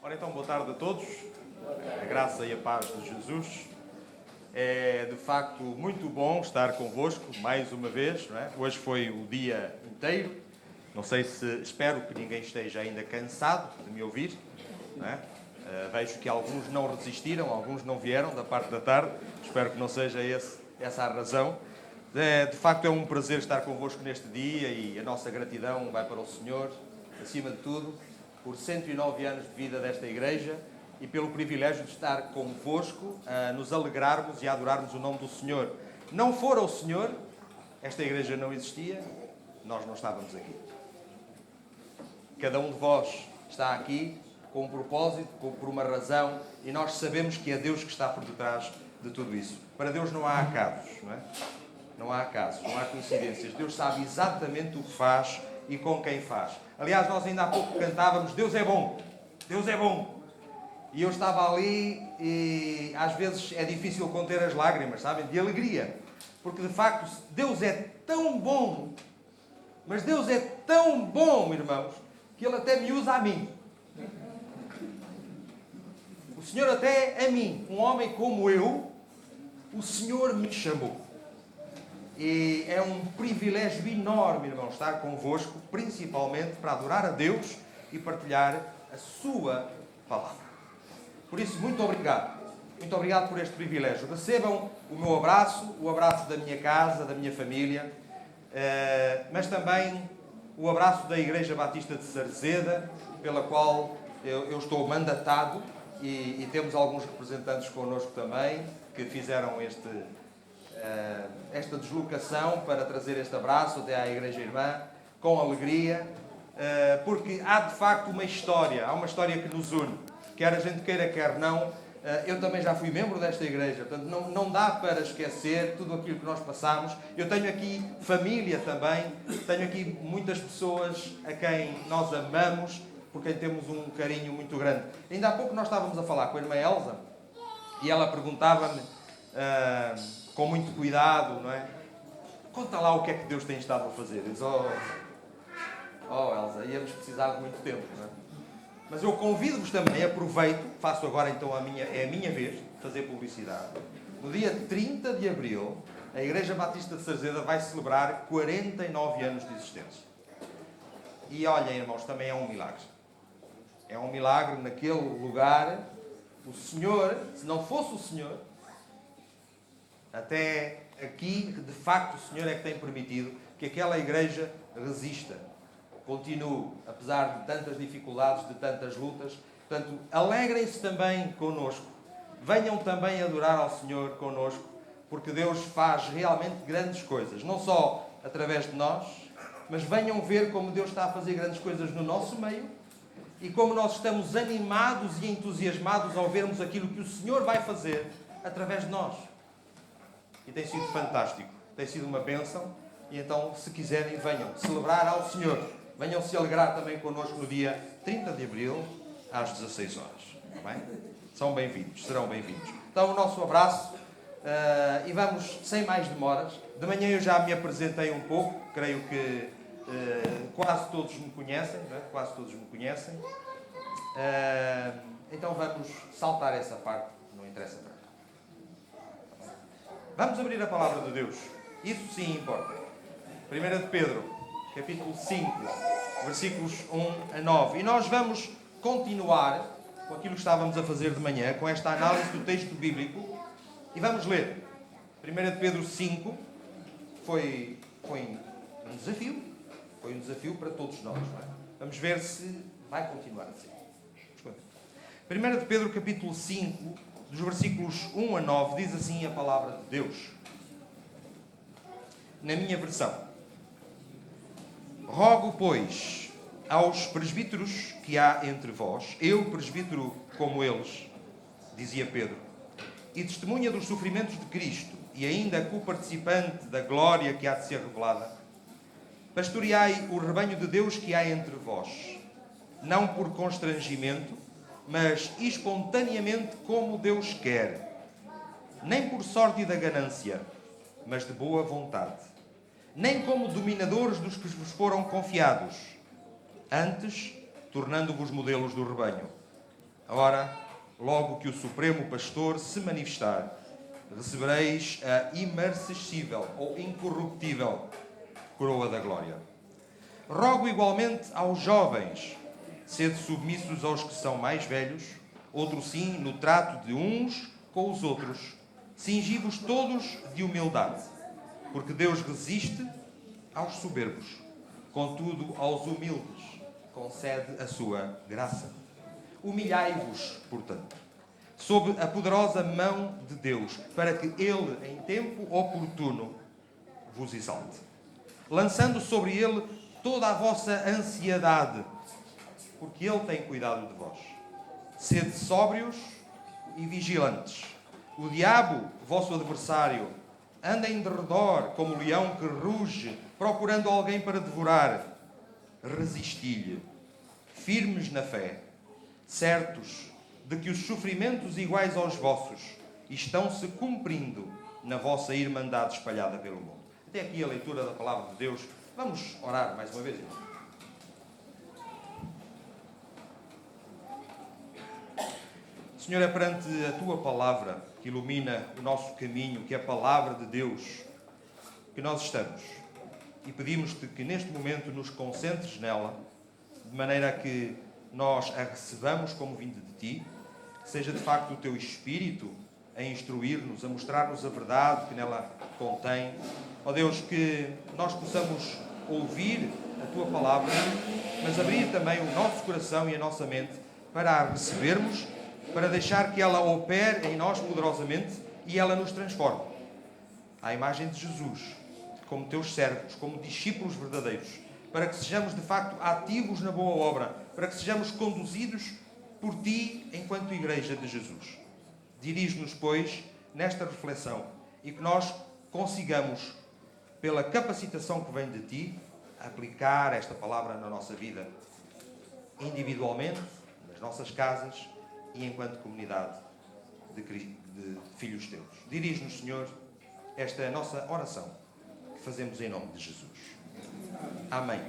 Ora então, boa tarde a todos. A graça e a paz de Jesus. É de facto muito bom estar convosco mais uma vez, não é? Hoje foi o dia inteiro. Não sei se, espero que ninguém esteja ainda cansado de me ouvir, não é? Vejo que alguns não resistiram, alguns não vieram da parte da tarde. Espero que não seja essa a razão. De facto é um prazer estar convosco neste dia e a nossa gratidão vai para o Senhor, acima de tudo, por 109 anos de vida desta igreja e pelo privilégio de estar convosco, a nos alegrarmos e a adorarmos o nome do Senhor. Não fora o Senhor, esta igreja não existia, nós não estávamos aqui. Cada um de vós está aqui com um propósito, por uma razão, e nós sabemos que é Deus que está por detrás de tudo isso. Para Deus não há acasos, não é? Não há acasos, não há coincidências. Deus sabe exatamente o que faz e com quem faz. Aliás, nós ainda há pouco cantávamos Deus é bom, Deus é bom. E eu estava ali e às vezes é difícil conter as lágrimas, sabem? De alegria. Porque de facto Deus é tão bom, mas Deus é tão bom, irmãos, que Ele até me usa a mim. O Senhor até a mim, um homem como eu, o Senhor me chamou. E é um privilégio enorme, irmão, estar convosco, principalmente para adorar a Deus e partilhar a sua palavra. Por isso, muito obrigado. Muito obrigado por este privilégio. Recebam o meu abraço, o abraço da minha casa, da minha família, mas também o abraço da Igreja Batista de Sarzeda, pela qual eu estou mandatado e temos alguns representantes connosco também, que fizeram esta deslocação para trazer este abraço até à Igreja Irmã, com alegria, porque há de facto uma história, há uma história que nos une, quer a gente queira, quer não. Eu também já fui membro desta igreja, portanto não dá para esquecer tudo aquilo que nós passamos. Eu tenho aqui família também, tenho aqui muitas pessoas a quem nós amamos, por quem temos um carinho muito grande. Ainda há pouco nós estávamos a falar com a irmã Elsa e ela perguntava-me, com muito cuidado, não é? Conta lá o que é que Deus tem estado a fazer. Eu diz, Elsa, íamos precisar de muito tempo, não é? Mas eu convido-vos também, aproveito, faço agora então é a minha vez de fazer publicidade. No dia 30 de Abril, a Igreja Batista de Sarzeda vai celebrar 49 anos de existência. E olhem, irmãos, também é um milagre. É um milagre naquele lugar. O Senhor, se não fosse o Senhor, até aqui, de facto, o Senhor é que tem permitido que aquela igreja resista, continue, apesar de tantas dificuldades, de tantas lutas. Portanto, alegrem-se também connosco. Venham também adorar ao Senhor connosco, porque Deus faz realmente grandes coisas, não só através de nós, mas venham ver como Deus está a fazer grandes coisas no nosso meio e como nós estamos animados e entusiasmados ao vermos aquilo que o Senhor vai fazer através de nós. E tem sido fantástico, tem sido uma bênção. E então, se quiserem, venham celebrar ao Senhor. Venham se alegrar também connosco no dia 30 de Abril, às 16 horas. Está bem? São bem-vindos, serão bem-vindos. Então, o nosso abraço e vamos, sem mais demoras. De manhã eu já me apresentei um pouco, creio que quase todos me conhecem, não é? Quase todos me conhecem. Então vamos saltar essa parte, não interessa para. Vamos abrir a palavra de Deus. Isso sim importa. 1 de Pedro, capítulo 5, versículos 1 a 9. E nós vamos continuar com aquilo que estávamos a fazer de manhã, com esta análise do texto bíblico. E vamos ler. 1 de Pedro 5 foi um desafio. Foi um desafio para todos nós. Não é? Vamos ver se vai continuar a ser. 1 de Pedro, capítulo 5, dos versículos 1 a 9, diz assim a palavra de Deus. Na minha versão. Rogo, pois, aos presbíteros que há entre vós, eu, presbítero como eles, dizia Pedro, e testemunha dos sofrimentos de Cristo, e ainda co-participante da glória que há de ser revelada, pastoreai o rebanho de Deus que há entre vós, não por constrangimento, mas espontaneamente como Deus quer, nem por sorte da ganância, mas de boa vontade, nem como dominadores dos que vos foram confiados, antes tornando-vos modelos do rebanho. Ora, logo que o Supremo Pastor se manifestar, recebereis a imarcessível ou incorruptível coroa da glória. Rogo igualmente aos jovens, sede submissos aos que são mais velhos, outro sim no trato de uns com os outros, cingi-vos todos de humildade, porque Deus resiste aos soberbos, contudo aos humildes concede a sua graça. Humilhai-vos, portanto, sob a poderosa mão de Deus, para que Ele, em tempo oportuno, vos exalte, lançando sobre Ele toda a vossa ansiedade, porque Ele tem cuidado de vós. Sede sóbrios e vigilantes. O diabo, vosso adversário, anda em derredor como o leão que ruge, procurando alguém para devorar. Resisti-lhe, firmes na fé, certos de que os sofrimentos iguais aos vossos estão-se cumprindo na vossa irmandade espalhada pelo mundo. Até aqui a leitura da palavra de Deus. Vamos orar mais uma vez, irmão. Senhor, é perante a Tua palavra que ilumina o nosso caminho, que é a palavra de Deus, que nós estamos. E pedimos-te que neste momento nos concentres nela, de maneira a que nós a recebamos como vindo de Ti, que seja de facto o Teu Espírito a instruir-nos, a mostrar-nos a verdade que nela contém. Ó Deus, que nós possamos ouvir a Tua palavra, mas abrir também o nosso coração e a nossa mente para a recebermos, para deixar que ela opere em nós poderosamente e ela nos transforme à imagem de Jesus, como Teus servos, como discípulos verdadeiros, para que sejamos de facto ativos na boa obra, para que sejamos conduzidos por Ti enquanto Igreja de Jesus. Dirige-nos, pois, nesta reflexão e que nós consigamos, pela capacitação que vem de Ti, aplicar esta palavra na nossa vida, individualmente, nas nossas casas e enquanto comunidade de filhos Teus. Dirige-nos, Senhor, esta é a nossa oração que fazemos em nome de Jesus. Amém.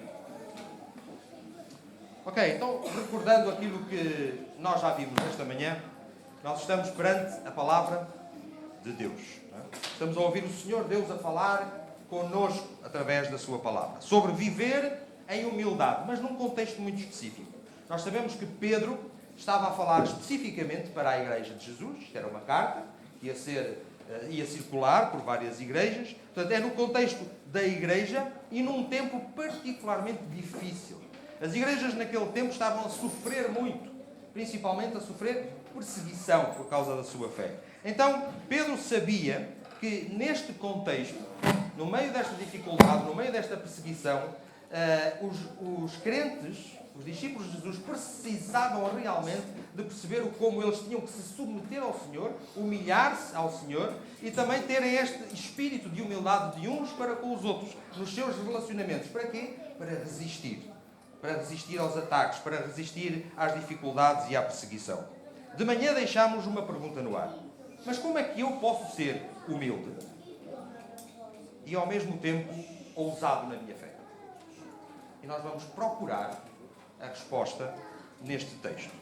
Ok, então, recordando aquilo que nós já vimos esta manhã, nós estamos perante a palavra de Deus. Estamos a ouvir o Senhor Deus a falar connosco através da sua palavra, sobre viver em humildade, mas num contexto muito específico. Nós sabemos que Pedro estava a falar especificamente para a Igreja de Jesus. Isto era uma carta que ia circular por várias igrejas. Portanto, é no contexto da Igreja e num tempo particularmente difícil. As igrejas naquele tempo estavam a sofrer muito, principalmente a sofrer perseguição por causa da sua fé. Então, Pedro sabia que neste contexto, no meio desta dificuldade, no meio desta perseguição, os crentes, os discípulos de Jesus, precisavam realmente de perceber como eles tinham que se submeter ao Senhor, humilhar-se ao Senhor e também terem este espírito de humildade de uns para com os outros nos seus relacionamentos. Para quê? Para resistir. Para resistir aos ataques, para resistir às dificuldades e à perseguição. De manhã deixámos uma pergunta no ar. Mas como é que eu posso ser humilde e ao mesmo tempo ousado na minha fé? E nós vamos procurar a resposta neste texto.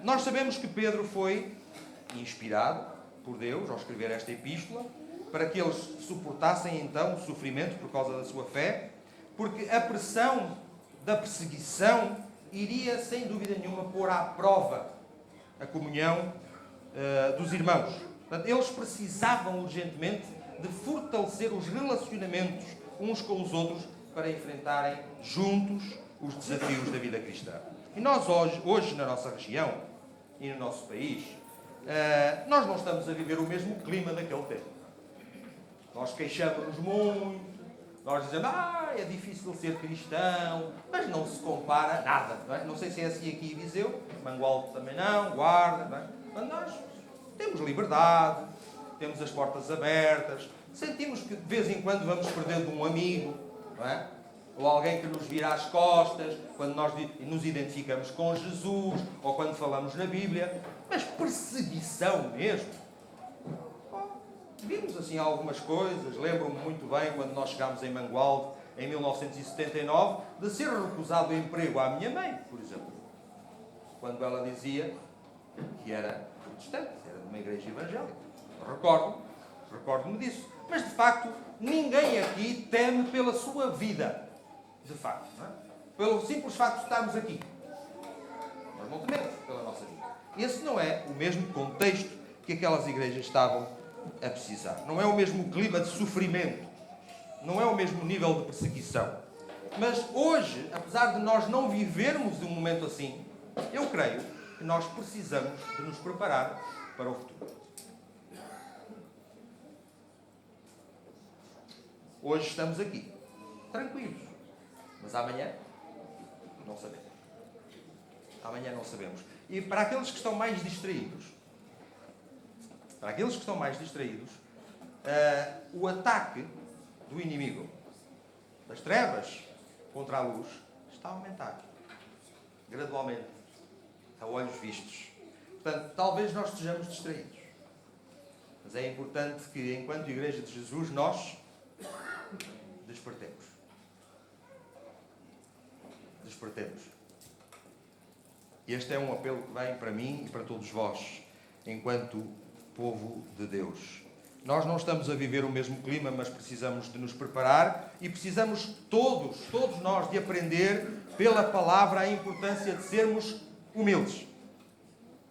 Nós sabemos que Pedro foi inspirado por Deus ao escrever esta epístola para que eles suportassem então o sofrimento por causa da sua fé, porque a pressão da perseguição iria, sem dúvida nenhuma, pôr à prova a comunhão dos irmãos. Portanto, eles precisavam urgentemente de fortalecer os relacionamentos uns com os outros para enfrentarem juntos os desafios da vida cristã. E nós hoje na nossa região e no nosso país, nós não estamos a viver o mesmo clima daquele tempo. Nós queixamos-nos muito, nós dizemos, é difícil ser cristão, mas não se compara a nada. Não é? Não sei se é assim aqui em Viseu, Mangualde também não, Guarda, não é? Mas nós temos liberdade, temos as portas abertas, sentimos que de vez em quando vamos perdendo um amigo, não é? Ou alguém que nos vira às costas, quando nós nos identificamos com Jesus, ou quando falamos na Bíblia, mas perseguição mesmo. Vimos assim algumas coisas. Lembro-me muito bem quando nós chegámos em Mangualde, em 1979, de ser recusado o emprego à minha mãe, por exemplo. quando ela dizia que era protestante, era de uma igreja evangélica. Recordo-me disso. Mas, de facto, ninguém aqui teme pela sua vida. De facto, não é? Pelo simples facto de estarmos aqui. Nós não tememos pela nossa vida. Esse não é o mesmo contexto que aquelas igrejas estavam a precisar. Não é o mesmo clima de sofrimento. Não é o mesmo nível de perseguição. Mas hoje, apesar de nós não vivermos um momento assim, eu creio que nós precisamos de nos preparar para o futuro. Hoje estamos aqui, tranquilos. Mas amanhã, não sabemos. Amanhã não sabemos. E para aqueles que estão mais distraídos, o ataque do inimigo, das trevas contra a luz, está a aumentar. Gradualmente. A olhos vistos. Portanto, talvez nós estejamos distraídos. Mas é importante que, enquanto Igreja de Jesus, nós despertemos. Este é um apelo que vem para mim e para todos vós, enquanto povo de Deus. Nós não estamos a viver o mesmo clima, mas precisamos de nos preparar e precisamos todos nós, de aprender pela palavra a importância de sermos humildes.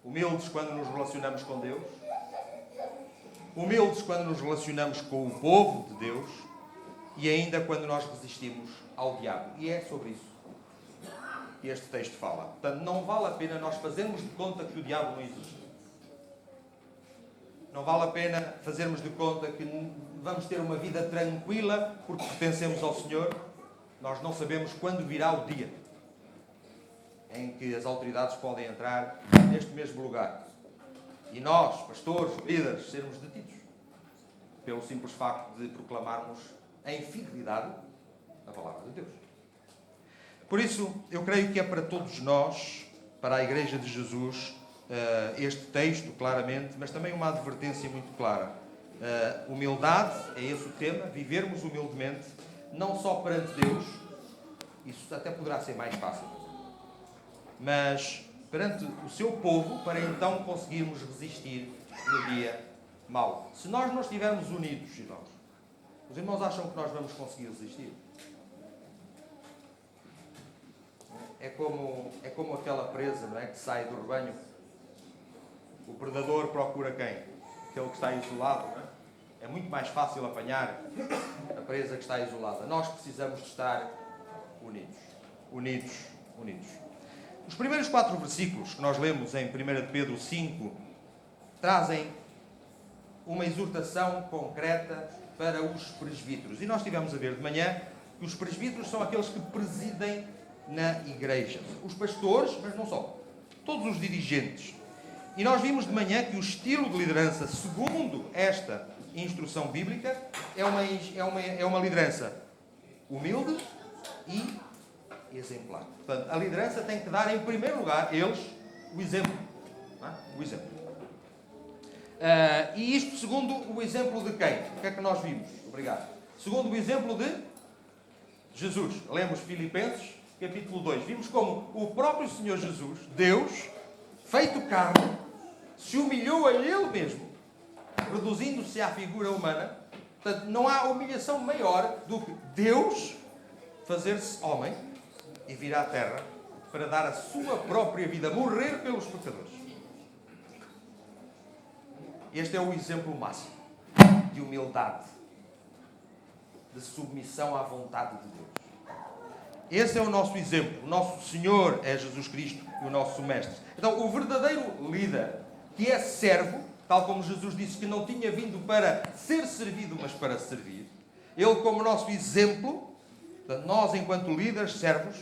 Humildes quando nos relacionamos com Deus. Humildes quando nos relacionamos com o povo de Deus. E ainda quando nós resistimos ao diabo. E é sobre isso que este texto fala. Portanto, não vale a pena nós fazermos de conta que o diabo não existe. Não vale a pena fazermos de conta que vamos ter uma vida tranquila porque pertencemos ao Senhor. Nós não sabemos quando virá o dia em que as autoridades podem entrar neste mesmo lugar. E nós, pastores, líderes, sermos detidos pelo simples facto de proclamarmos em fidelidade a palavra de Deus. Por isso, eu creio que é para todos nós, para a Igreja de Jesus, este texto, claramente, mas também uma advertência muito clara. Humildade, é esse o tema, vivermos humildemente, não só perante Deus, isso até poderá ser mais fácil, mas perante o seu povo, para então conseguirmos resistir no dia mau. Se nós não estivermos unidos, irmãos, os irmãos acham que nós vamos conseguir resistir? É como aquela presa, não é, que sai do rebanho. O predador procura quem? Aquele que está isolado, não é? É muito mais fácil apanhar a presa que está isolada. Nós precisamos de estar unidos. Os primeiros 4 versículos que nós lemos em 1 Pedro 5 trazem uma exortação concreta para os presbíteros. E nós estivemos a ver de manhã que os presbíteros são aqueles que presidem na igreja. Os pastores, mas não só. Todos os dirigentes. E nós vimos de manhã que o estilo de liderança, segundo esta instrução bíblica, é uma liderança humilde e exemplar. Portanto, a liderança tem que dar, em primeiro lugar, eles, o exemplo. Não é? O exemplo. E isto segundo o exemplo de quem? O que é que nós vimos? Obrigado. Segundo o exemplo de Jesus. Lemos Filipenses, capítulo 2. Vimos como o próprio Senhor Jesus, Deus, feito carne, se humilhou a Ele mesmo, reduzindo-se à figura humana. Portanto, não há humilhação maior do que Deus fazer-se homem e vir à terra para dar a sua própria vida, morrer pelos pecadores. Este é o exemplo máximo de humildade, de submissão à vontade de Deus. Esse é o nosso exemplo. O nosso Senhor é Jesus Cristo e o nosso Mestre. Então, o verdadeiro líder, que é servo, tal como Jesus disse que não tinha vindo para ser servido, mas para servir, ele como nosso exemplo, nós enquanto líderes, servos,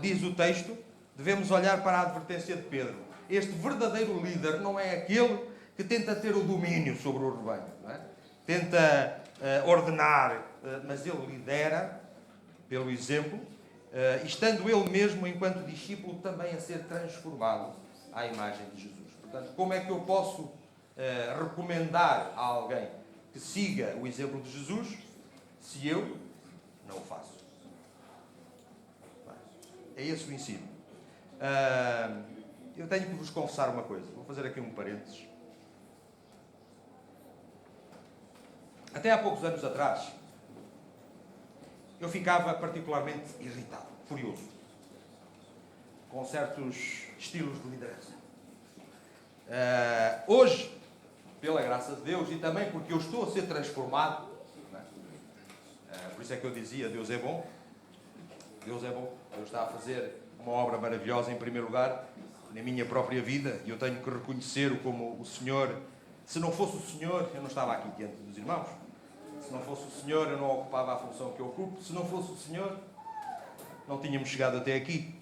diz o texto, devemos olhar para a advertência de Pedro. Este verdadeiro líder não é aquele que tenta ter o domínio sobre o rebanho, não é? Tenta ordenar, mas ele lidera pelo exemplo, estando ele mesmo, enquanto discípulo, também a ser transformado à imagem de Jesus. Portanto, como é que eu posso recomendar a alguém que siga o exemplo de Jesus se eu não o faço? É esse o ensino. eu tenho que vos confessar uma coisa. Vou fazer aqui um parênteses. Até há poucos anos atrás, eu ficava particularmente irritado, furioso, com certos estilos de liderança. Hoje, pela graça de Deus, e também porque eu estou a ser transformado, não é? Por isso é que eu dizia, Deus é bom. Deus é bom. Deus está a fazer uma obra maravilhosa, em primeiro lugar, na minha própria vida, e eu tenho que reconhecer-o como o Senhor. Se não fosse o Senhor, eu não estava aqui diante dos irmãos. Se não fosse o Senhor, eu não ocupava a função que eu ocupo. Se não fosse o Senhor, não tínhamos chegado até aqui.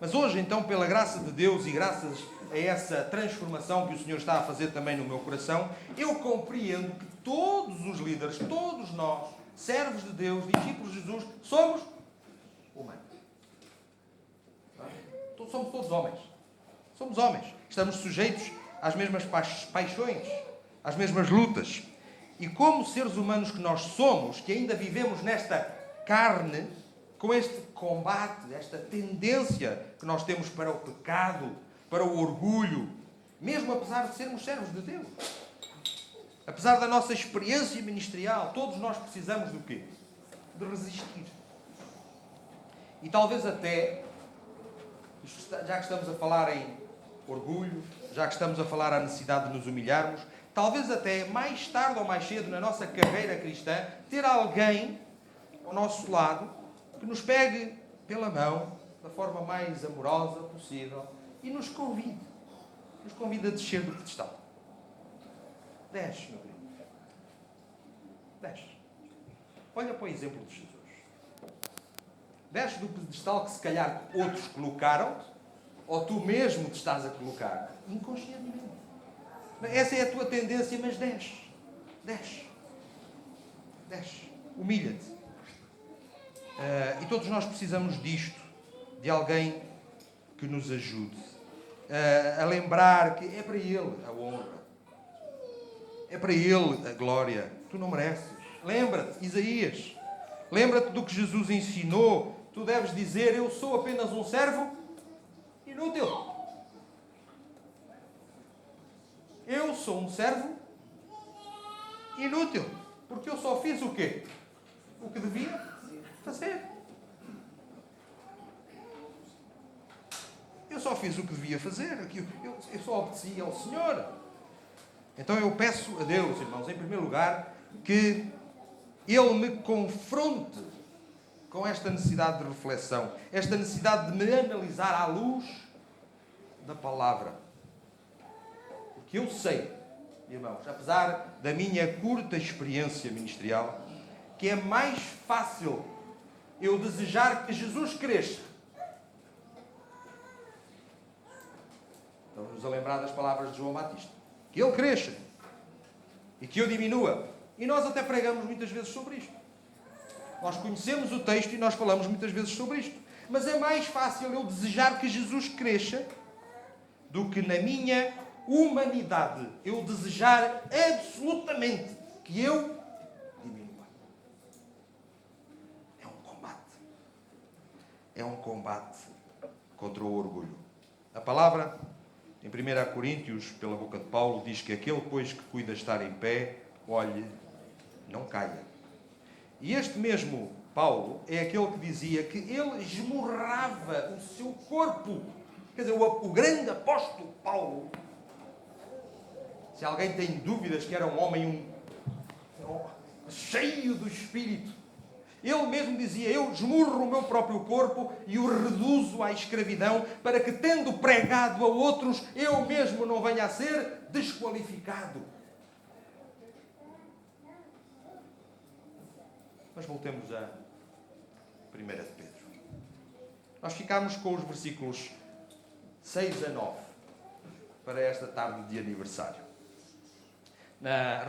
Mas hoje, então, pela graça de Deus e graças a essa transformação que o Senhor está a fazer também no meu coração, eu compreendo que todos os líderes, todos nós, servos de Deus, discípulos de Jesus, somos humanos. Somos todos homens. Somos homens. Estamos sujeitos às mesmas paixões, às mesmas lutas. E como seres humanos que nós somos, que ainda vivemos nesta carne, com este combate, esta tendência que nós temos para o pecado, para o orgulho, mesmo apesar de sermos servos de Deus, apesar da nossa experiência ministerial, todos nós precisamos do quê? De resistir. E talvez até, já que estamos a falar em orgulho, já que estamos a falar à necessidade de nos humilharmos, talvez até mais tarde ou mais cedo na nossa carreira cristã, ter alguém ao nosso lado que nos pegue pela mão, da forma mais amorosa possível, e nos convide a descer do pedestal. Desce, meu querido. Desce. Olha para o exemplo de Jesus. Desce do pedestal que se calhar outros colocaram, ou tu mesmo te estás a colocar, inconscientemente. Essa é a tua tendência, mas desce. Desce. Desce. Humilha-te. E todos nós precisamos disto, de alguém que nos ajude a lembrar que é para Ele a honra, é para Ele a glória. Tu não mereces. Lembra-te, Isaías, lembra-te do que Jesus ensinou. Tu deves dizer: eu sou apenas um servo inútil. Eu sou um servo inútil, porque eu só fiz o quê? O que devia fazer. Eu só fiz o que devia fazer. Eu só obedeci ao Senhor. Então eu peço a Deus, irmãos, em primeiro lugar, que Ele me confronte com esta necessidade de reflexão, esta necessidade de me analisar à luz da palavra. Porque eu sei, irmãos, apesar da minha curta experiência ministerial, que é mais fácil eu desejar que Jesus cresça. Estamos-nos a lembrar das palavras de João Batista. Que Ele cresça e que eu diminua. E nós até pregamos muitas vezes sobre isto. Nós conhecemos o texto e nós falamos muitas vezes sobre isto. Mas é mais fácil eu desejar que Jesus cresça do que na minha humanidade eu desejar absolutamente que eu diminua. É um combate. É um combate contra o orgulho. A palavra, em 1 Coríntios, pela boca de Paulo, diz que aquele, pois, que cuida estar em pé, olhe, não caia. E este mesmo Paulo é aquele que dizia que ele esmurrava o seu corpo. Quer dizer, o grande apóstolo Paulo, se alguém tem dúvidas que era um homem cheio do Espírito, ele mesmo dizia: eu esmurro o meu próprio corpo e o reduzo à escravidão, para que, tendo pregado a outros, eu mesmo não venha a ser desqualificado. Mas voltemos a 1 de Pedro. Nós ficámos com os versículos 6 a 9 para esta tarde de aniversário.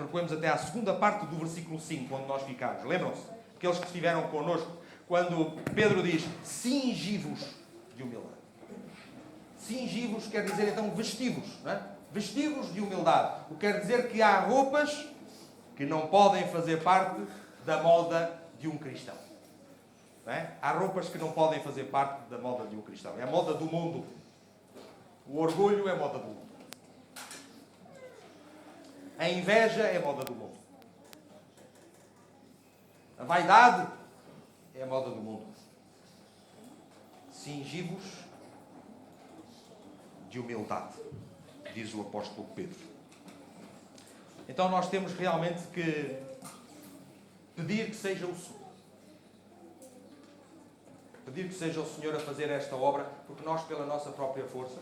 Recuemos até à segunda parte do versículo 5, onde nós ficámos. Lembram-se? Aqueles que estiveram connosco, quando Pedro diz: cingi-vos de humildade. Cingi-vos quer dizer, então, vestivos, não é? Vestivos de humildade. O que quer dizer que há roupas que não podem fazer parte da moda de um cristão. Não é? Há roupas que não podem fazer parte da moda de um cristão. É a moda do mundo. O orgulho é moda do mundo. A inveja é moda do mundo. A vaidade é moda do mundo. Cingi-vos de humildade, diz o apóstolo Pedro. Então nós temos realmente que pedir que seja o Senhor. Pedir que seja o Senhor a fazer esta obra, porque nós, pela nossa própria força,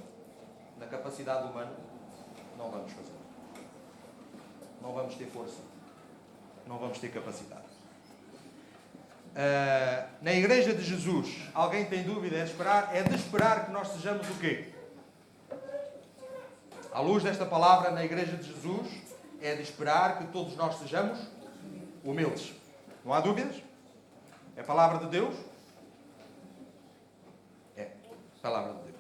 na capacidade humana, não vamos fazer. Não vamos ter força. Não vamos ter capacidade. Na Igreja de Jesus, alguém tem dúvida? É de esperar que nós sejamos o quê? À luz desta palavra, na Igreja de Jesus, é de esperar que todos nós sejamos humildes. Não há dúvidas? É a palavra de Deus? É a palavra de Deus.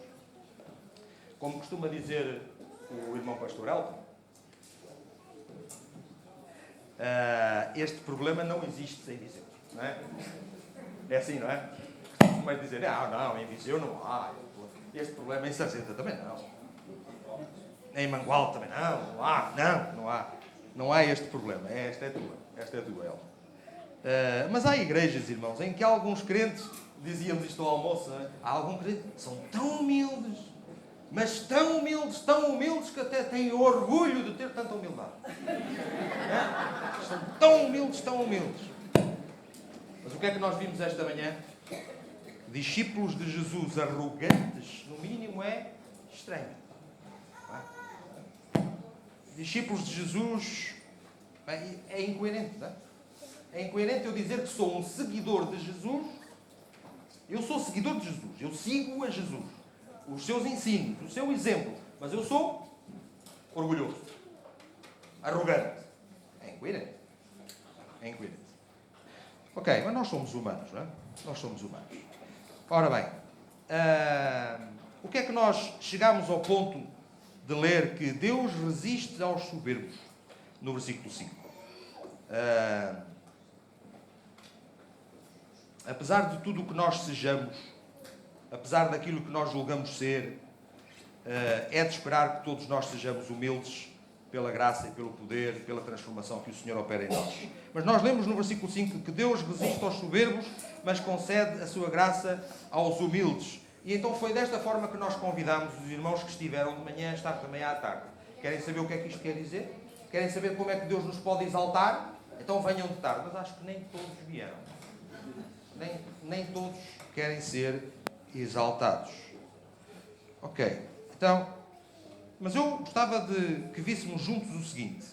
Como costuma dizer o irmão pastor Elton, este problema não existe sem Viseu. Não é? É assim, não é? Costuma dizer, não, em Viseu não há. Este problema em Sargenta também não. Em Mangual também não há. Não há este problema. Esta é tua, Elton. Mas há igrejas, irmãos, em que alguns crentes, dizíamos isto ao almoço, não é? Há alguns crentes que são tão humildes, mas tão humildes que até têm orgulho de ter tanta humildade. É? São tão humildes. Mas o que é que nós vimos esta manhã? Discípulos de Jesus arrogantes, no mínimo, é estranho. Não é? Discípulos de Jesus é incoerente, não é? É incoerente eu dizer que sou um seguidor de Jesus. Eu sou seguidor de Jesus. Eu sigo a Jesus. Os seus ensinos, o seu exemplo. Mas eu sou orgulhoso. Arrogante. É incoerente. Ok, mas nós somos humanos, não é? Nós somos humanos. Ora bem, o que é que nós chegamos ao ponto de ler que Deus resiste aos soberbos? No versículo 5. Apesar de tudo o que nós sejamos, apesar daquilo que nós julgamos ser, é de esperar que todos nós sejamos humildes pela graça e pelo poder, pela transformação que o Senhor opera em nós. Mas nós lemos no versículo 5 que Deus resiste aos soberbos, mas concede a sua graça aos humildes. E então foi desta forma que nós convidamos os irmãos que estiveram de manhã a estar também à tarde. Querem saber o que é que isto quer dizer? Querem saber como é que Deus nos pode exaltar? Então venham de tarde. Mas acho que nem todos vieram. Nem todos querem ser exaltados. Ok. Então, mas eu gostava de que víssemos juntos o seguinte.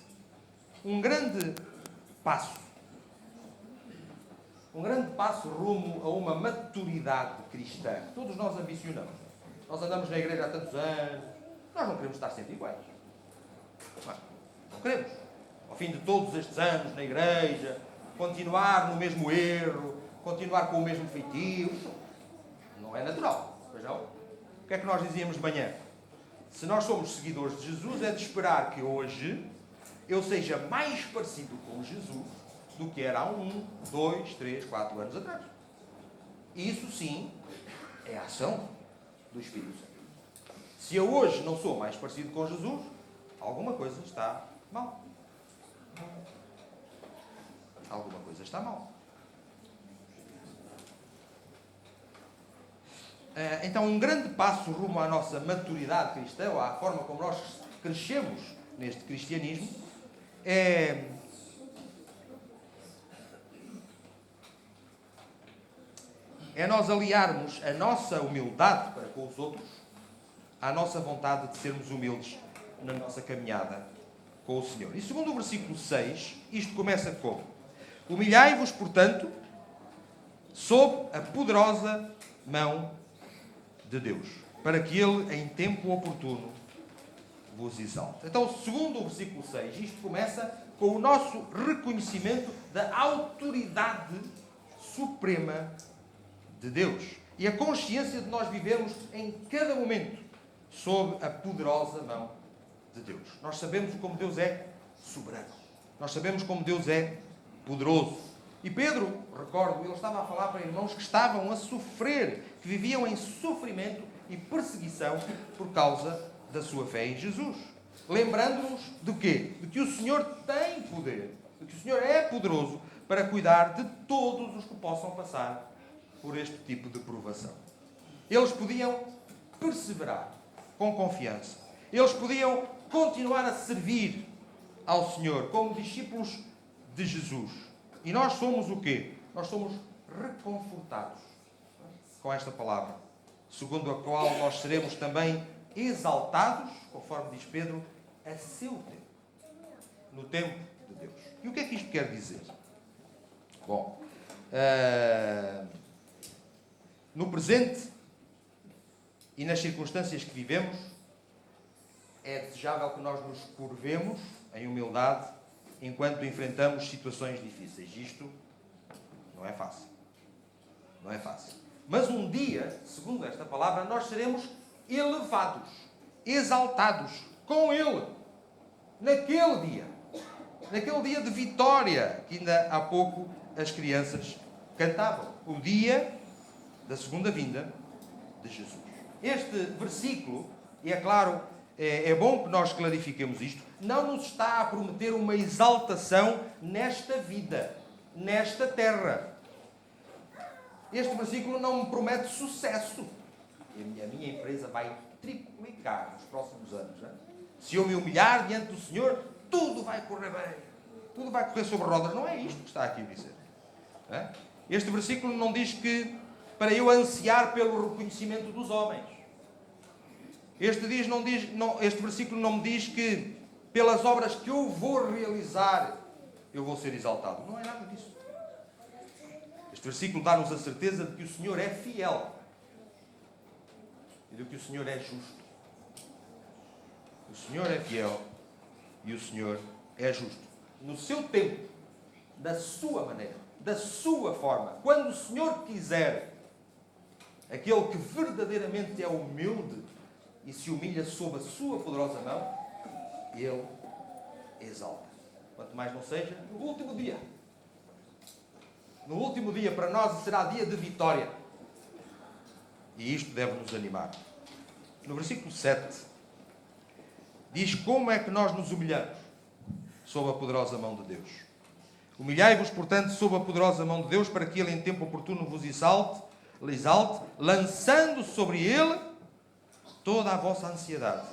Um grande passo rumo a uma maturidade cristã. Todos nós ambicionamos. Nós andamos na igreja há tantos anos. Nós não queremos estar sempre iguais. Não queremos. Ao fim de todos estes anos na igreja, continuar no mesmo erro, continuar com o mesmo feitio. Não é natural. Pois não? O que é que nós dizíamos de manhã? Se nós somos seguidores de Jesus, é de esperar que hoje eu seja mais parecido com Jesus do que era há 1, 2, 3, 4 anos atrás. E isso sim é a ação do Espírito Santo. Se eu hoje não sou mais parecido com Jesus, alguma coisa está mal. Alguma coisa está mal. Então, um grande passo rumo à nossa maturidade cristã, ou à forma como nós crescemos neste cristianismo, é nós aliarmos a nossa humildade para com os outros à nossa vontade de sermos humildes na nossa caminhada com o Senhor. E segundo o versículo 6, isto começa como? Humilhai-vos, portanto, sob a poderosa mão de Deus, para que Ele, em tempo oportuno, vos exalte. Então, segundo o versículo 6, isto começa com o nosso reconhecimento da autoridade suprema de Deus e a consciência de nós vivermos em cada momento sob a poderosa mão de Deus. Nós sabemos como Deus é soberano. Nós sabemos como Deus é poderoso. E Pedro, recordo, ele estava a falar para irmãos que estavam a sofrer, que viviam em sofrimento e perseguição por causa da sua fé em Jesus. Lembrando-nos de quê? De que o Senhor tem poder, de que o Senhor é poderoso para cuidar de todos os que possam passar por este tipo de provação. Eles podiam perseverar com confiança. Eles podiam continuar a servir ao Senhor como discípulos de Jesus. E nós somos o quê? Nós somos reconfortados com esta palavra, segundo a qual nós seremos também exaltados, conforme diz Pedro, a seu tempo, no tempo de Deus. E o que é que isto quer dizer? Bom, no presente e nas circunstâncias que vivemos, é desejável que nós nos curvemos em humildade enquanto enfrentamos situações difíceis. Isto não é fácil. Não é fácil. Mas um dia, segundo esta palavra, nós seremos elevados, exaltados com Ele. Naquele dia de vitória, que ainda há pouco as crianças cantavam. O dia da segunda vinda de Jesus. Este versículo, e é claro, é bom que nós clarifiquemos isto, não nos está a prometer uma exaltação nesta vida, nesta terra. Este versículo não me promete sucesso. A minha empresa vai triplicar nos próximos anos. Não é? Se eu me humilhar diante do Senhor, tudo vai correr bem. Tudo vai correr sobre rodas. Não é isto que está aqui a dizer. Não é? Este versículo não diz que para eu ansiar pelo reconhecimento dos homens. Este versículo não me diz que pelas obras que eu vou realizar eu vou ser exaltado. Não é nada disso. Este versículo dá-nos a certeza de que o Senhor é fiel e de que o Senhor é justo. O Senhor é fiel e o Senhor é justo. No seu tempo, da sua maneira, da sua forma, quando o Senhor quiser, aquele que verdadeiramente é humilde e se humilha sob a sua poderosa mão, Ele exalta. Quanto mais não seja, no último dia. No último dia, para nós, será dia de vitória. E isto deve nos animar. No versículo 7, diz como é que nós nos humilhamos sob a poderosa mão de Deus. Humilhai-vos, portanto, sob a poderosa mão de Deus, para que Ele em tempo oportuno vos exalte, lançando sobre Ele toda a vossa ansiedade,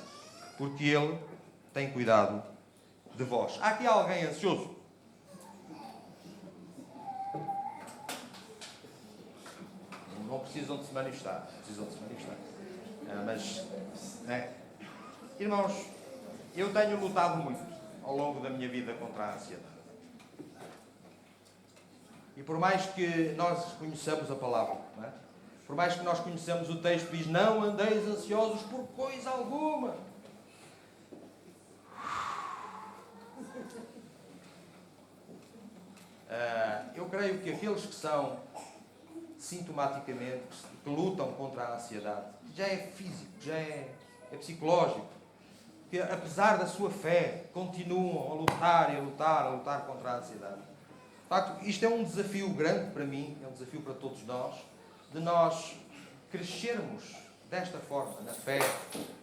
porque Ele tem cuidado de vós. Há aqui alguém ansioso? Não precisam de se manifestar. Mas, irmãos, eu tenho lutado muito ao longo da minha vida contra a ansiedade. E por mais que nós conheçamos a palavra, não é? Por mais que nós conheçamos o texto, diz: não andeis ansiosos por coisa alguma. Eu creio que aqueles que são sintomaticamente, que lutam contra a ansiedade, já é físico, já é psicológico, que apesar da sua fé, continuam a lutar e a lutar contra a ansiedade. De facto, isto é um desafio grande para mim, é um desafio para todos nós, de nós crescermos desta forma, na fé,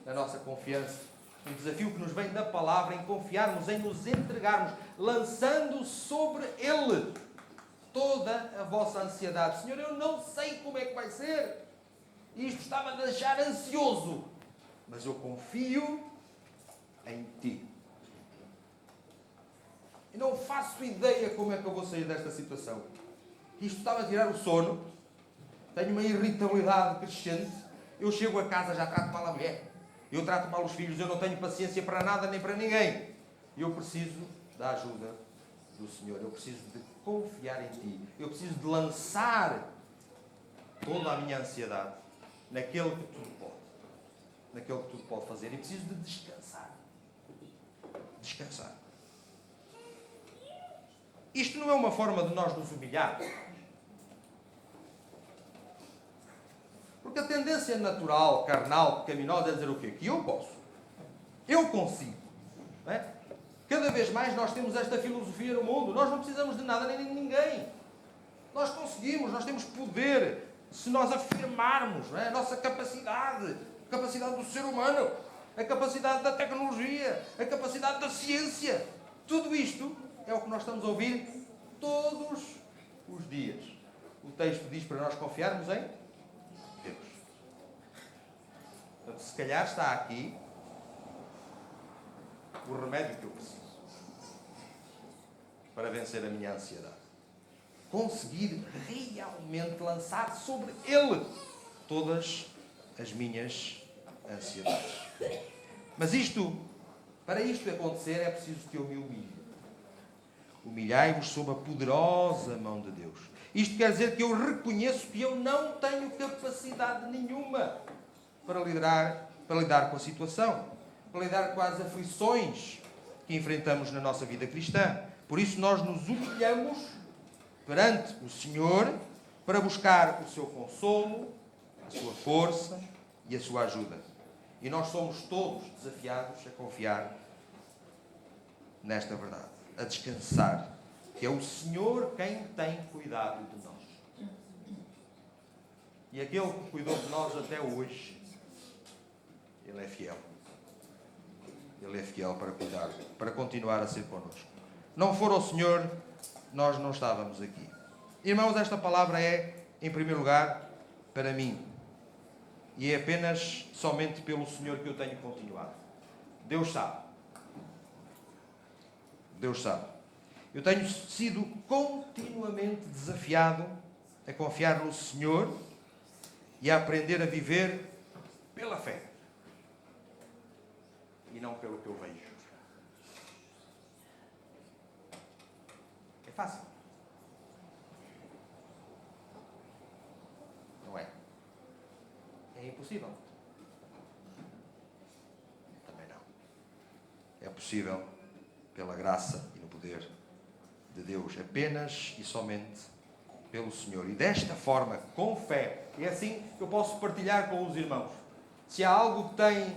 na nossa confiança. Um desafio que nos vem da palavra, em confiarmos, em nos entregarmos, lançando sobre Ele toda a vossa ansiedade. Senhor, eu não sei como é que vai ser. Isto estava a deixar ansioso. Mas eu confio em Ti. E não faço ideia como é que eu vou sair desta situação. Isto estava a tirar o sono. Tenho uma irritabilidade crescente. Eu chego a casa, já trato mal a mulher. Eu trato mal os filhos. Eu não tenho paciência para nada nem para ninguém. Eu preciso da ajuda do Senhor. Eu preciso de confiar em Ti. Eu preciso de lançar toda a minha ansiedade naquele que tudo pode. Naquele que tudo pode fazer. E preciso de descansar. Descansar. Isto não é uma forma de nós nos humilhar. Porque a tendência natural, carnal, pecaminosa é dizer o quê? Que eu posso. Eu consigo. Não é? Cada vez mais nós temos esta filosofia no mundo. Nós não precisamos de nada nem de ninguém. Nós conseguimos, nós temos poder se nós afirmarmos, não é? A nossa capacidade, a capacidade do ser humano, a capacidade da tecnologia, a capacidade da ciência. Tudo isto é o que nós estamos a ouvir todos os dias. O texto diz para nós confiarmos em Deus. Portanto, se calhar está aqui o remédio que eu preciso para vencer a minha ansiedade. Conseguir realmente lançar sobre Ele todas as minhas ansiedades. Mas para isto acontecer, é preciso que eu me humilhe. Humilhai-vos sob a poderosa mão de Deus. Isto quer dizer que eu reconheço que eu não tenho capacidade nenhuma para lidar com a situação, para lidar com as aflições que enfrentamos na nossa vida cristã. Por isso nós nos humilhamos perante o Senhor para buscar o seu consolo, a sua força e a sua ajuda. E nós somos todos desafiados a confiar nesta verdade, a descansar, que é o Senhor quem tem cuidado de nós. E aquele que cuidou de nós até hoje, Ele é fiel. Ele é fiel para cuidar, para continuar a ser connosco. Não for o Senhor, nós não estávamos aqui. Irmãos, esta palavra é, em primeiro lugar, para mim. E é apenas, somente pelo Senhor que eu tenho continuado. Deus sabe. Deus sabe. Eu tenho sido continuamente desafiado a confiar no Senhor e a aprender a viver pela fé. E não pelo que eu vejo. É fácil. Não é? É impossível. Também não. É possível pela graça e no poder de Deus, apenas e somente pelo Senhor. E desta forma, com fé, é assim que eu posso partilhar com os irmãos. Se há algo que tem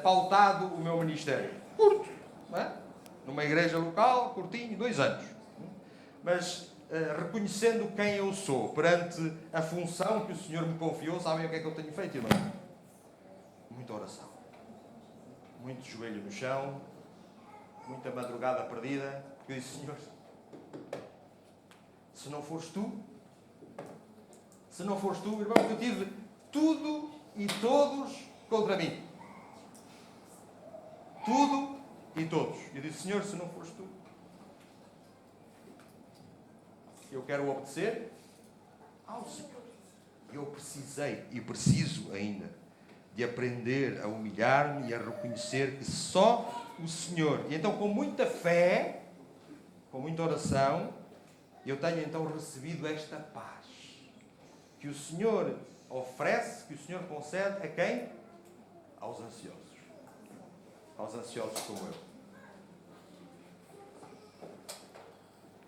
pautado o meu ministério, curto, não é? Numa igreja local, curtinho, 2 anos. Mas reconhecendo quem eu sou, perante a função que o Senhor me confiou, sabem o que é que eu tenho feito, irmão? Muita oração. Muito joelho no chão, muita madrugada perdida, porque eu disse, Senhor, se não fores tu, irmão, eu tive tudo e todos contra mim. Tudo e todos. Eu disse, Senhor, se não fores tu, eu quero obedecer ao Senhor. Eu precisei e preciso ainda de aprender a humilhar-me e a reconhecer que só o Senhor. E então, com muita fé, com muita oração, eu tenho então recebido esta paz que o Senhor oferece, que o Senhor concede a quem? Aos ansiosos. Aos ansiosos como eu.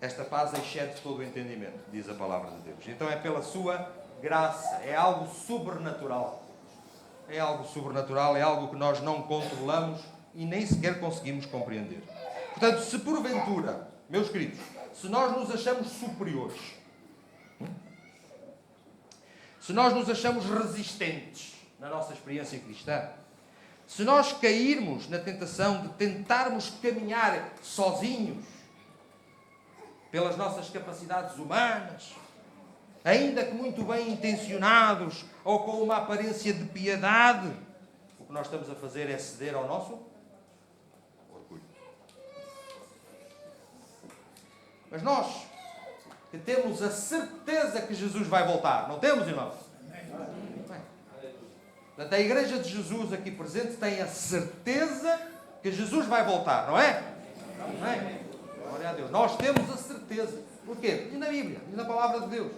Esta paz excede todo o entendimento, diz a palavra de Deus. Então é pela sua graça, é algo sobrenatural. É algo sobrenatural, é algo que nós não controlamos e nem sequer conseguimos compreender. Portanto, se porventura, meus queridos, se nós nos achamos superiores, se nós nos achamos resistentes na nossa experiência cristã, se nós cairmos na tentação de tentarmos caminhar sozinhos, pelas nossas capacidades humanas, ainda que muito bem intencionados ou com uma aparência de piedade, o que nós estamos a fazer é ceder ao nosso orgulho. Mas nós, que temos a certeza que Jesus vai voltar, não temos, irmãos? Portanto, a Igreja de Jesus aqui presente tem a certeza que Jesus vai voltar, não é? Não é? Glória a Deus. Nós temos a certeza. Porquê? E na Bíblia, e na palavra de Deus.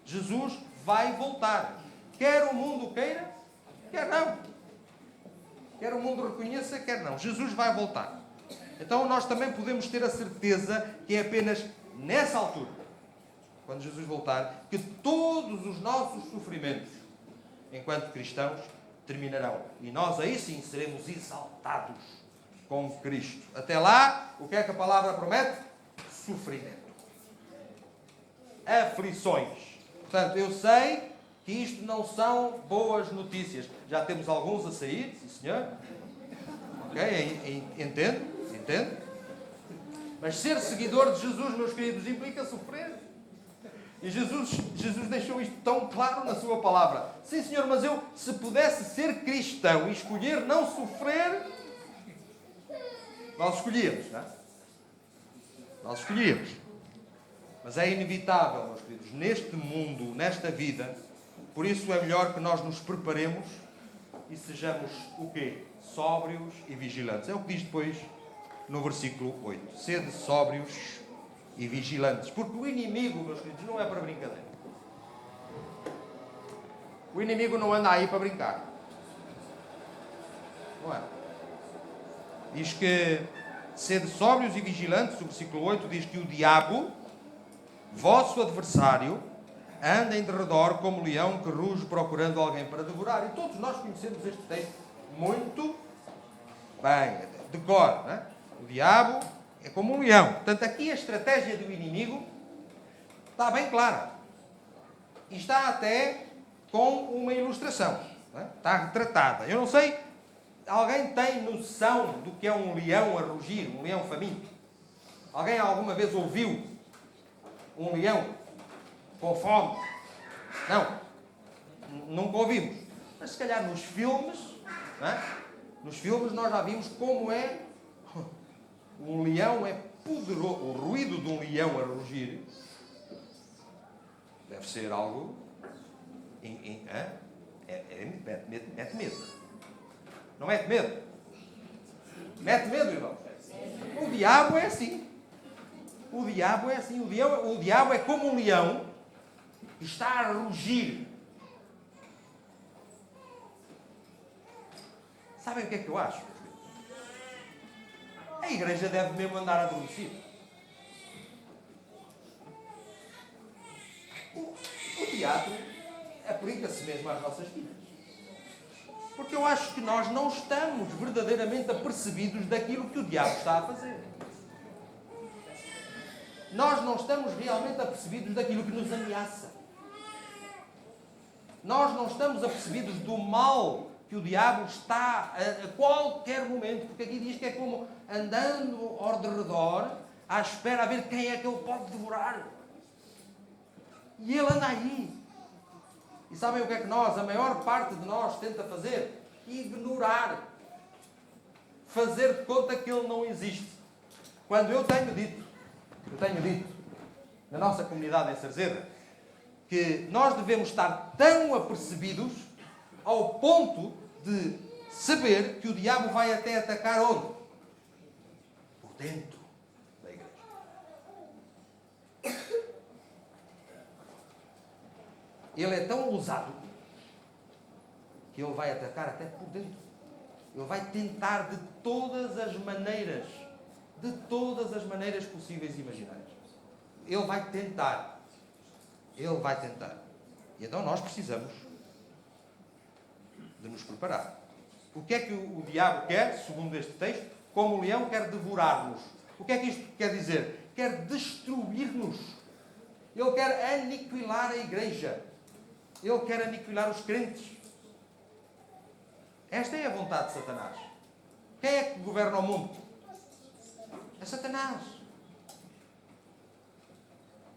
Jesus vai voltar. Quer o mundo queira, quer não. Quer o mundo reconheça, quer não. Jesus vai voltar. Então nós também podemos ter a certeza que é apenas nessa altura, quando Jesus voltar, que todos os nossos sofrimentos, enquanto cristãos, terminarão. E nós aí sim seremos exaltados com Cristo. Até lá, o que é que a palavra promete? Sofrimento. aflições. Portanto, eu sei que isto não são boas notícias. Já temos alguns a sair, sim senhor. Ok? Entendo. Mas ser seguidor de Jesus, meus queridos, implica sofrer. E Jesus deixou isto tão claro na sua palavra. Sim, senhor, mas eu, se pudesse ser cristão e escolher não sofrer, nós escolhíamos, não é? Nós escolhíamos. Mas é inevitável, meus queridos, neste mundo, nesta vida. Por isso é melhor que nós nos preparemos e sejamos o quê? Sóbrios e vigilantes. É o que diz depois no versículo 8. Sede sóbrios e vigilantes. Porque o inimigo, meus queridos, não é para brincadeira. O inimigo não anda aí para brincar. Não é? Diz que sede sóbrios e vigilantes. O versículo 8 diz que o diabo, vosso adversário, anda em derredor como leão que ruge procurando alguém para devorar. E todos nós conhecemos este texto muito bem, de cor, não é? O diabo é como um leão. Portanto, aqui a estratégia do inimigo está bem clara. E está até com uma ilustração. Não é? Está retratada. Eu não sei, alguém tem noção do que é um leão a rugir, um leão faminto? Alguém alguma vez ouviu um leão com fome? Não. Nunca ouvimos. Mas se calhar nos filmes, não é? Nos filmes nós já vimos como é. Um leão é poderoso. O ruído de um leão a rugir deve ser algo. Mete medo. Não mete medo? Mete medo, irmão. O diabo é assim. O diabo é assim. O diabo é como um leão que está a rugir. Sabem o que é que eu acho? A igreja deve mesmo andar adormecida. O teatro aplica-se mesmo às nossas vidas. Porque eu acho que nós não estamos verdadeiramente apercebidos daquilo que o diabo está a fazer. Nós não estamos realmente apercebidos daquilo que nos ameaça. Nós não estamos apercebidos do mal que o diabo está a qualquer momento, porque aqui diz que é como andando ao redor, à espera a ver quem é que ele pode devorar. E ele anda aí. E sabem o que é que a maior parte de nós tenta fazer? Ignorar. Fazer de conta que ele não existe. Quando eu tenho dito na nossa comunidade em Sarzeda, que nós devemos estar tão apercebidos ao ponto de saber que o diabo vai até atacar onde? Por dentro da igreja. Ele é tão ousado que ele vai atacar até por dentro. Ele vai tentar de todas as maneiras possíveis e imaginárias. Ele vai tentar. E então nós precisamos de nos preparar. O que é que o diabo quer, segundo este texto? Como o leão quer devorar-nos. O que é que isto quer dizer? Quer destruir-nos. Ele quer aniquilar a igreja. Ele quer aniquilar os crentes. Esta é a vontade de Satanás. Quem é que governa o mundo? É Satanás.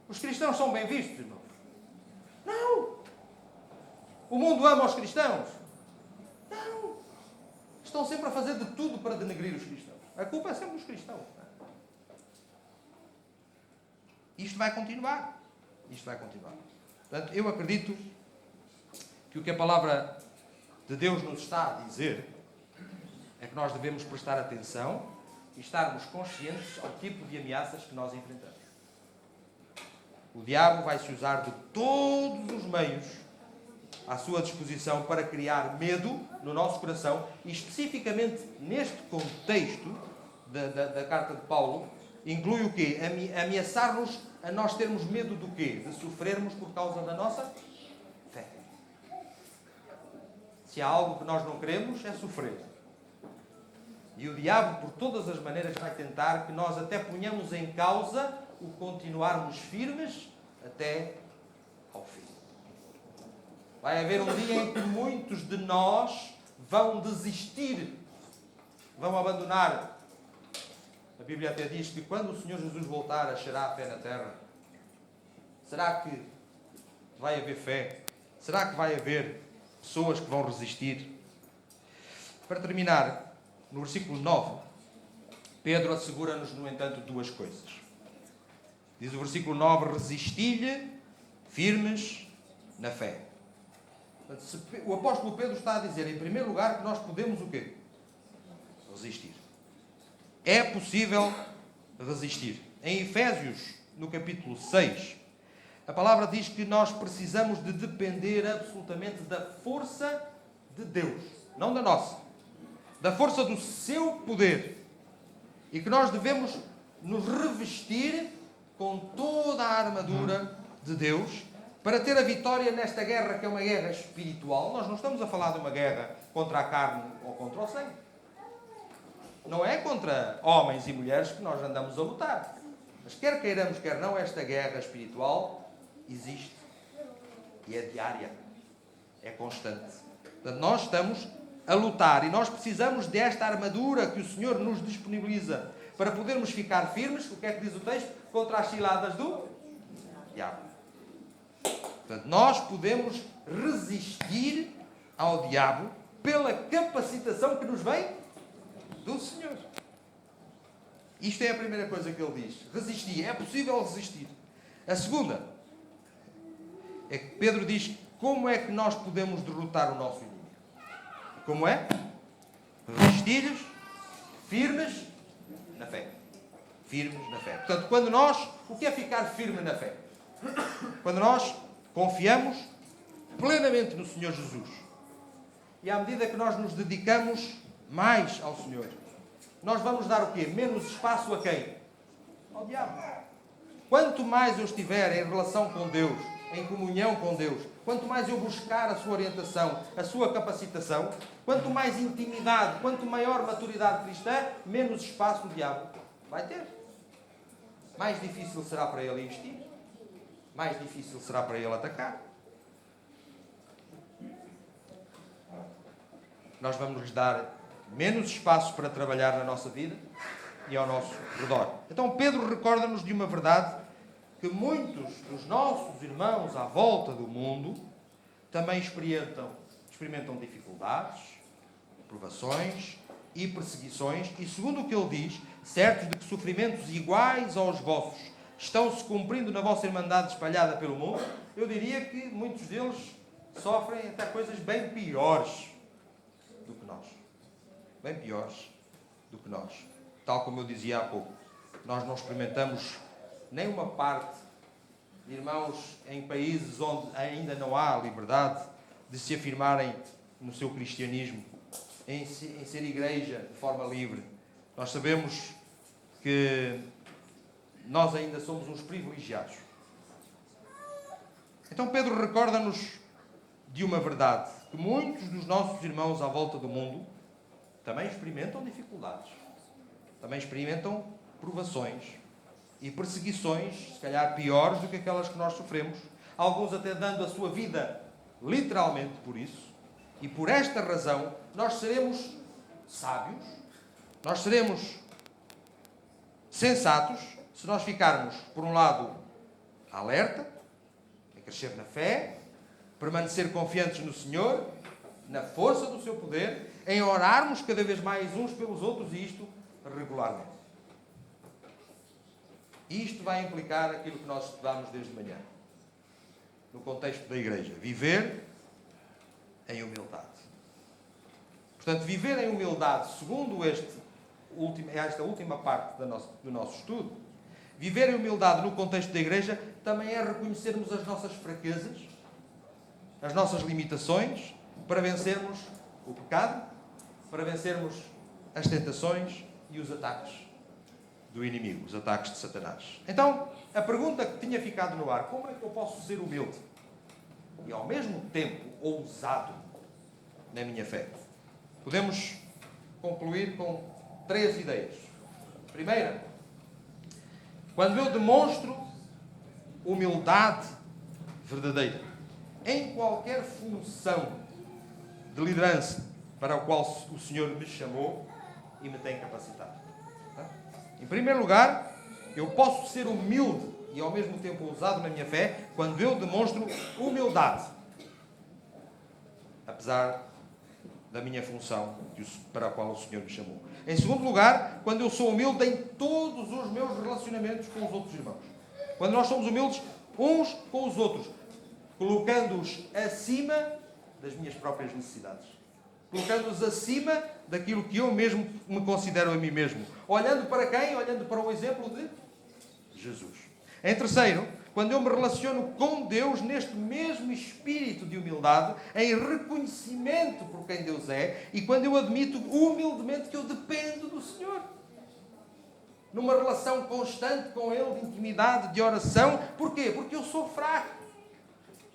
Os cristãos são bem vistos, irmãos? Não. O mundo ama os cristãos? Não. Estão sempre a fazer de tudo para denegrir os cristãos. A culpa é sempre dos cristãos. Isto vai continuar. Portanto, eu acredito que o que a palavra de Deus nos está a dizer é que nós devemos prestar atenção e estarmos conscientes ao tipo de ameaças que nós enfrentamos. O diabo vai se usar de todos os meios à sua disposição para criar medo no nosso coração e especificamente neste contexto da carta de Paulo, inclui o quê? Ameaçar-nos a nós termos medo do quê? De sofrermos por causa da nossa fé. Se há algo que nós não queremos, é sofrer. E o diabo, por todas as maneiras, vai tentar que nós até ponhamos em causa o continuarmos firmes até ao fim. Vai haver um dia em que muitos de nós vão desistir, vão abandonar. A Bíblia até diz que quando o Senhor Jesus voltar, achará a fé na terra. Será que vai haver fé? Será que vai haver pessoas que vão resistir? Para terminar, no versículo 9, Pedro assegura-nos, no entanto, duas coisas. Diz o versículo 9, resisti-lhe firmes na fé. O apóstolo Pedro está a dizer, em primeiro lugar, que nós podemos o quê? Resistir. É possível resistir. Em Efésios, no capítulo 6, a palavra diz que nós precisamos de depender absolutamente da força de Deus, não da nossa. Da força do seu poder. E que nós devemos nos revestir com toda a armadura de Deus para ter a vitória nesta guerra, que é uma guerra espiritual. Nós não estamos a falar de uma guerra contra a carne ou contra o sangue. Não é contra homens e mulheres que nós andamos a lutar. Mas quer queiramos, quer não, esta guerra espiritual existe. E é diária. É constante. Portanto, nós estamos a lutar e nós precisamos desta armadura que o Senhor nos disponibiliza para podermos ficar firmes. O que é que diz o texto? Contra as ciladas do diabo. Portanto, nós podemos resistir ao diabo pela capacitação que nos vem do Senhor. Isto é a primeira coisa que ele diz. Resistir. É possível resistir. A segunda é que Pedro diz como é que nós podemos derrotar o nosso inimigo. Como é? Resistir firmes na fé. Firmes na fé. Portanto, quando nós... O que é ficar firme na fé? Quando nós confiamos plenamente no Senhor Jesus. E à medida que nós nos dedicamos mais ao Senhor, nós vamos dar o quê? Menos espaço a quem? Ao diabo. Quanto mais eu estiver em relação com Deus, em comunhão com Deus, quanto mais eu buscar a sua orientação, a sua capacitação, quanto mais intimidade, quanto maior maturidade cristã, menos espaço o diabo vai ter. Mais difícil será para ele investir. Mais difícil será para ele atacar. Nós vamos lhes dar menos espaço para trabalhar na nossa vida e ao nosso redor. Então Pedro recorda-nos de uma verdade que muitos dos nossos irmãos à volta do mundo também experimentam dificuldades, provações e perseguições, e segundo o que ele diz, certos de que sofrimentos iguais aos vossos estão-se cumprindo na vossa irmandade espalhada pelo mundo, eu diria que muitos deles sofrem até coisas bem piores do que nós. Bem piores do que nós. Tal como eu dizia há pouco, nós não experimentamos nem uma parte de irmãos em países onde ainda não há liberdade de se afirmarem no seu cristianismo, em ser igreja de forma livre. Nós sabemos que nós ainda somos uns privilegiados. Então Pedro recorda-nos de uma verdade, que muitos dos nossos irmãos à volta do mundo também experimentam dificuldades, também experimentam provações e perseguições, se calhar piores do que aquelas que nós sofremos, alguns até dando a sua vida literalmente por isso, e por esta razão nós seremos sábios, nós seremos sensatos, se nós ficarmos, por um lado, alerta, a crescer na fé, permanecer confiantes no Senhor, na força do seu poder, em orarmos cada vez mais uns pelos outros, e isto regularmente. Isto vai implicar aquilo que nós estudamos desde manhã, no contexto da igreja. Viver em humildade. Portanto, viver em humildade, segundo esta última parte do nosso estudo, viver em humildade no contexto da igreja também é reconhecermos as nossas fraquezas, as nossas limitações, para vencermos o pecado, para vencermos as tentações e os ataques do inimigo, os ataques de Satanás. Então, a pergunta que tinha ficado no ar, como é que eu posso ser humilde e ao mesmo tempo ousado na minha fé? Podemos concluir com 3 ideias. Primeira, quando eu demonstro humildade verdadeira em qualquer função de liderança para a qual o Senhor me chamou e me tem capacitado. Em primeiro lugar, eu posso ser humilde e ao mesmo tempo ousado na minha fé quando eu demonstro humildade, apesar da minha função para a qual o Senhor me chamou. Em segundo lugar, quando eu sou humilde em todos os meus relacionamentos com os outros irmãos. Quando nós somos humildes uns com os outros, colocando-os acima das minhas próprias necessidades. Colocando-os acima daquilo que eu mesmo me considero a mim mesmo. Olhando para quem? Olhando para o exemplo de Jesus. Em terceiro, quando eu me relaciono com Deus neste mesmo espírito de humildade, em reconhecimento por quem Deus é, e quando eu admito humildemente que eu dependo do Senhor. Numa relação constante com Ele, de intimidade, de oração. Porquê? Porque eu sou fraco.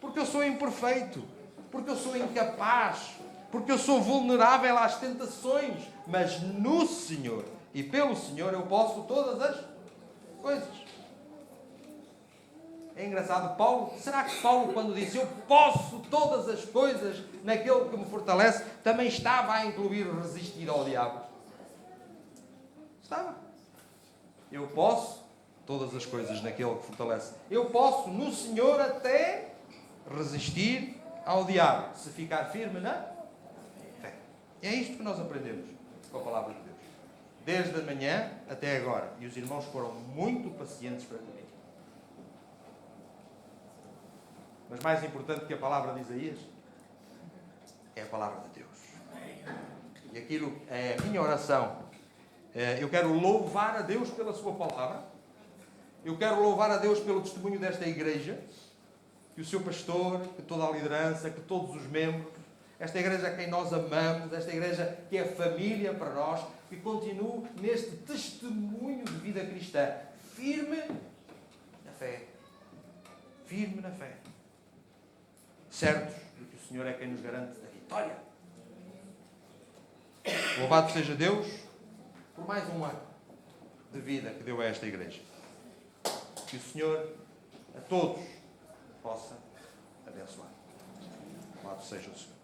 Porque eu sou imperfeito. Porque eu sou incapaz. Porque eu sou vulnerável às tentações. Mas no Senhor e pelo Senhor eu posso todas as coisas. É engraçado, Paulo, será que Paulo, quando disse eu posso todas as coisas naquele que me fortalece, também estava a incluir resistir ao diabo? Estava. Eu posso todas as coisas naquele que fortalece. Eu posso no Senhor até resistir ao diabo, se ficar firme na fé. É isto que nós aprendemos com a palavra de Deus. Desde a manhã até agora. E os irmãos foram muito pacientes para comigo. Mas mais importante que a palavra de Isaías é a palavra de Deus. E aquilo é a minha oração. Eu quero louvar a Deus pela sua palavra. Eu quero louvar a Deus pelo testemunho desta igreja. Que o seu pastor, que toda a liderança, que todos os membros, esta igreja a quem nós amamos, esta igreja que é família para nós, que continue neste testemunho de vida cristã. Firme na fé. Firme na fé. Certos de que o Senhor é quem nos garante a vitória. Louvado seja Deus por mais um ano de vida que deu a esta igreja. Que o Senhor a todos possa abençoar. Louvado seja o Senhor.